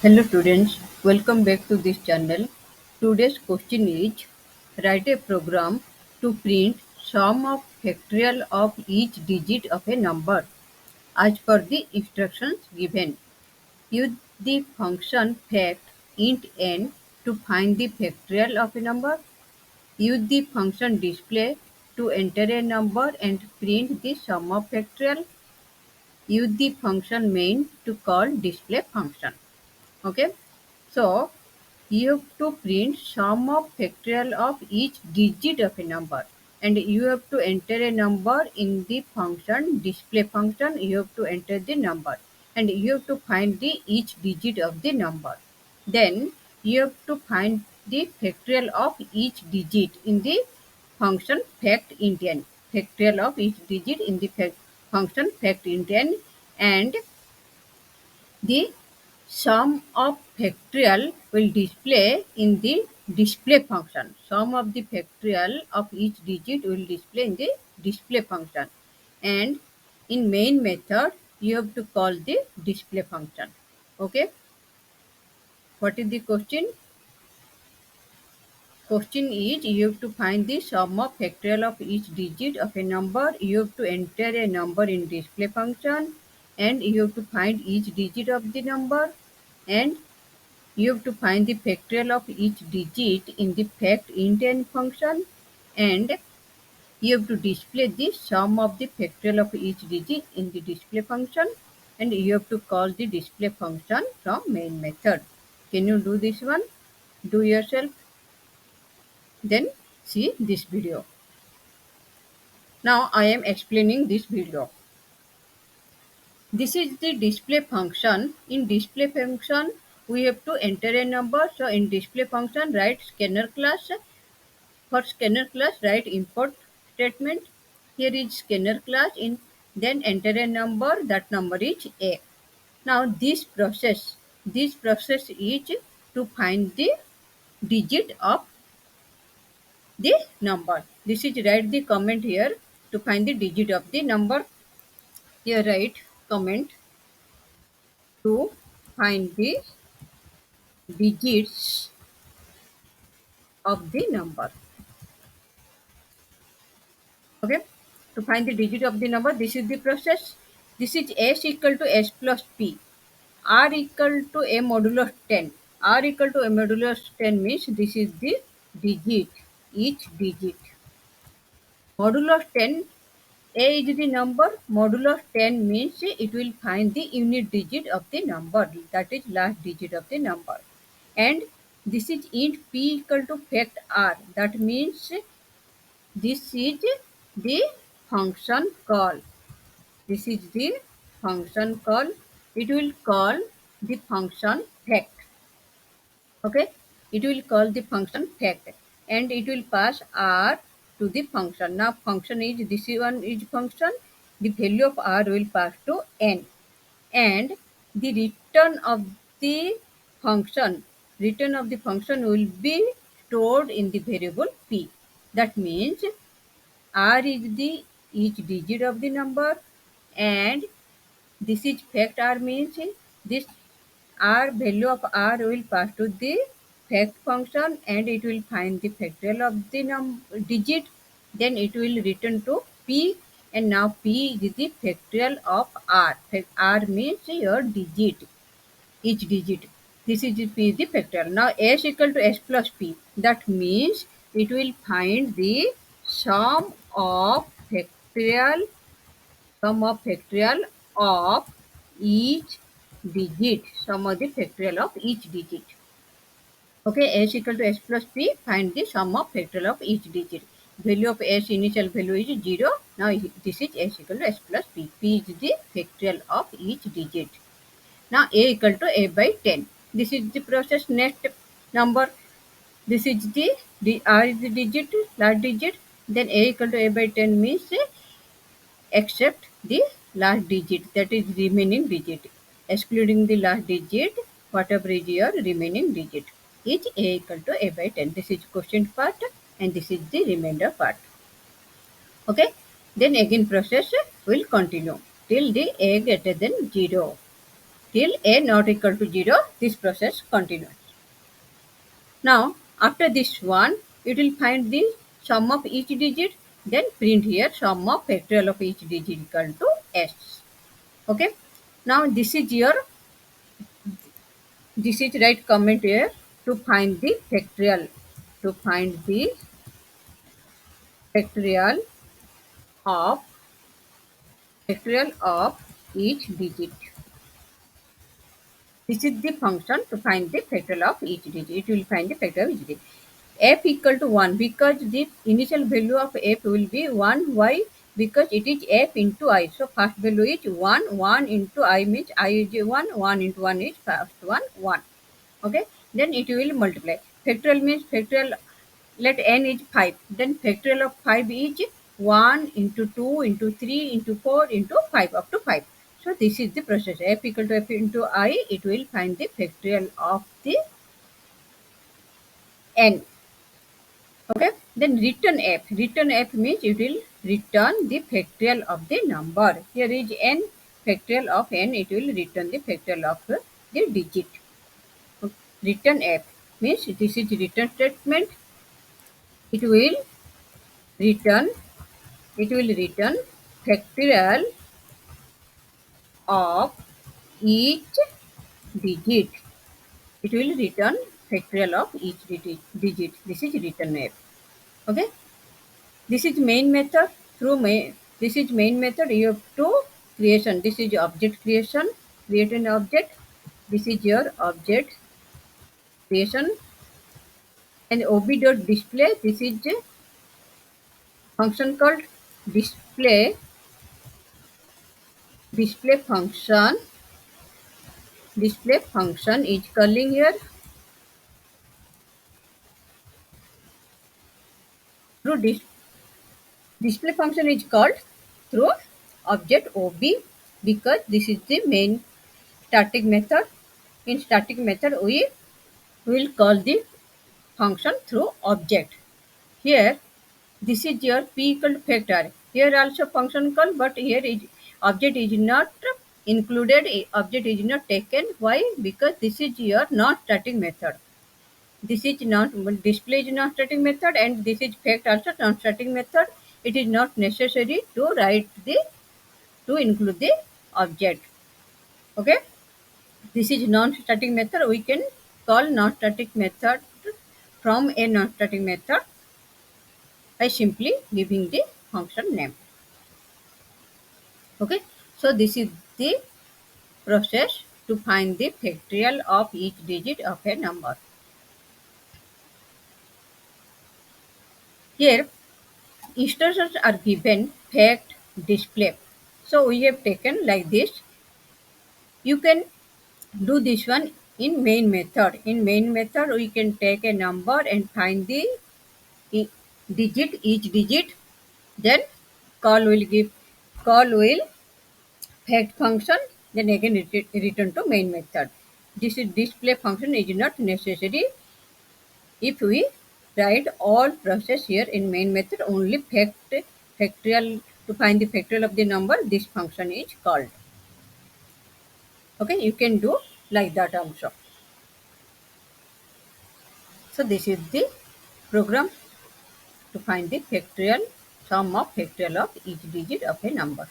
Hello students, welcome back to this channel. Today's question is write a program to print sum of factorial of each digit of a number as per the instructions given. Use the function fact int n to find the factorial of a number. Use the function display to enter a number and print the sum of factorial. Use the function main to call display function. Okay, so you have to print sum of factorial of each digit of a number, and you have to enter a number in the function display function. You have to enter the number and you have to find the each digit of the number. Then you have to find the factorial of each digit in the function fact int n. Factorial of each digit in the function fact int n, and the sum of factorial will display in the display function. Sum of the factorial of each digit will display in the display function. And in main method, you have to call the display function. Okay. What is the question? Question is you have to find the sum of factorial of each digit of a number. You have to enter a number in display function, and you have to find each digit of the number, and you have to find the factorial of each digit in the fact int n function, and you have to display the sum of the factorial of each digit in the display function, and you have to call the display function from main method. Can you do this one? Do yourself. Then see this video. Now I am explaining this video. This is the display function. In display function, we have to enter a number. So in display function, write scanner class. For scanner class, write import statement. Here is scanner class. Then enter a number. That number is A. Now this process is to find the digit of the number. This is write the comment here to find the digit of the number. Here write comment to find the digits of the number. Okay, to find the digit of the number, this is the process. This is s equal to s plus p, r equal to a modulus 10. R equal to a modulus 10 means this is the digit, each digit. Modulus 10, a is the number, modulus 10 means it will find the unit digit of the number, that is last digit of the number. And this is int p equal to fact r, that means this is the function call. This is the function call. It will call the function fact. Okay, it will call the function fact, and it will pass r to the function. Now function is, this one is function. The value of r will pass to n, and the return of the function will be stored in the variable p. That means r is the each digit of the number, and this is fact r means this r value of r will pass to the fact function, and it will find the factorial of the digit. Then it will return to p, and now p is the factorial of r. R means your digit, each digit. This is p is the factorial. Now s equal to s plus p. That means it will find the sum of factorial sum of factorial of each digit. Sum of the factorial of each digit. Okay, s equal to s plus p. Find the sum of factorial of each digit. Value of s, initial value is 0. Now this is s equal to s plus p. P is the factorial of each digit. Now a equal to a by 10. This is the process next number. This is the r is the digit, last digit. Then a equal to a by 10 means except the last digit, that is remaining digit. Excluding the last digit, whatever is your remaining digit is a equal to a by 10. This is question part, and this is the remainder part. Okay. Then again process will continue till the a greater than 0. till a not equal to 0. This process continues. Now, after this one, it will find the sum of each digit, then print here sum of factorial of each digit equal to s. Okay. Now, this is right comment here to find the factorial. To find the factorial of each digit. This is the function to find the factorial of each digit. It will find the factorial of each digit. F equal to 1 because the initial value of f will be 1. Why? Because it is f into I. So first value is 1. 1 into I means I is 1. 1 into 1 is first one 1. Okay. Then it will multiply. Factorial means factorial. Let n is 5. Then factorial of 5 is 1 into 2 into 3 into 4 into 5 up to 5. So this is the process. F equal to f into I. It will find the factorial of the n. Okay. Then return f. Return f means it will return the factorial of the number. Here is n. Factorial of n. It will return the factorial of the digit. Okay. Return f means this is return statement. It will return. It will return factorial of each digit. It will return factorial of each digit. This is return f. Okay. This is main method. This is main method. You have to creation. This is object creation. Create an object. This is your object creation. And ob.display. This is a function called display. Display function. Display function is calling here through display function is called through object ob because this is the main static method. In static method, we will call the function through object. Here, this is your p equal to factor. Here also function call, but here is object is not included. Object is not taken. Why? Because this is your non-static method. This is not display is not static method, and this is fact also non-static method. It is not necessary to write the to include the object. Okay. This is non-static method. We can call non-static method from a non-static method by simply giving the function name. Okay. So this is the process to find the factorial of each digit of a number. Here instructions are given fact display. So we have taken like this. You can do this one in main method. In main method, we can take a number and find the each digit. Then call will fact function. Then again return to main method. This is display function is not necessary if we write all process here in main method. Only factorial to find the factorial of the number. This function is called. Okay, you can do like that also. So this is the program to find the factorial sum of factorial of each digit of a number.